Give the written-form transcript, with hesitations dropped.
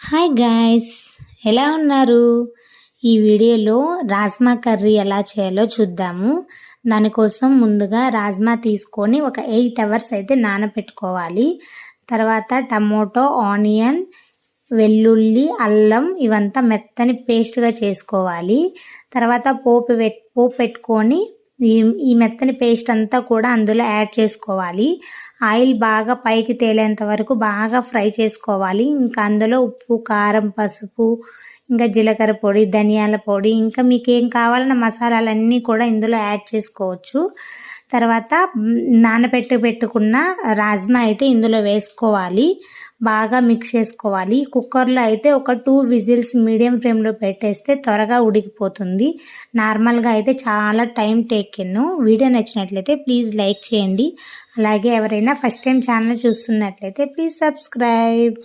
Hi guys, ఎలా ఉన్నారు? ఈ వీడియోలో రాజ్మా కర్రీ ఎలా చేయాలో చూద్దాము. దానికోసం ముందుగా రాజ్మా తీసుకొని ఒక 8 అవర్స్ అయితే నానబెట్టుకోవాలి. తర్వాత టమోటో, ఆనియన్, వెల్లుల్లి, అల్లం ఇవంతా మెత్తని పేస్ట్గా చేసుకోవాలి. తర్వాత పోపు పెట్టుకొని ఈ మెత్తని పేస్ట్ అంతా కూడా అందులో యాడ్ చేసుకోవాలి. ఆయిల్ బాగా పైకి తేలేంత వరకు బాగా ఫ్రై చేసుకోవాలి. ఇంకా అందులో ఉప్పు, కారం, పసుపు, ఇంకా జీలకర్ర పొడి, ధనియాల పొడి, ఇంకా మీకు ఏం కావాలన్న మసాలాలన్నీ కూడా ఇందులో యాడ్ చేసుకోవచ్చు. తర్వాత పెట్టుకున్న రాజ్మా అయితే ఇందులో వేసుకోవాలి. బాగా మిక్స్ చేసుకోవాలి. కుక్కర్లో అయితే ఒక 2 విజిల్స్ మీడియం ఫ్లేమ్లో పెట్టేస్తే త్వరగా ఉడికిపోతుంది. నార్మల్గా అయితే చాలా టైం టేకెన్. వీడియో నచ్చినట్లయితే ప్లీజ్ లైక్ చేయండి. అలాగే ఎవరైనా ఫస్ట్ టైం ఛానల్ చూస్తున్నట్లయితే ప్లీజ్ సబ్స్క్రైబ్.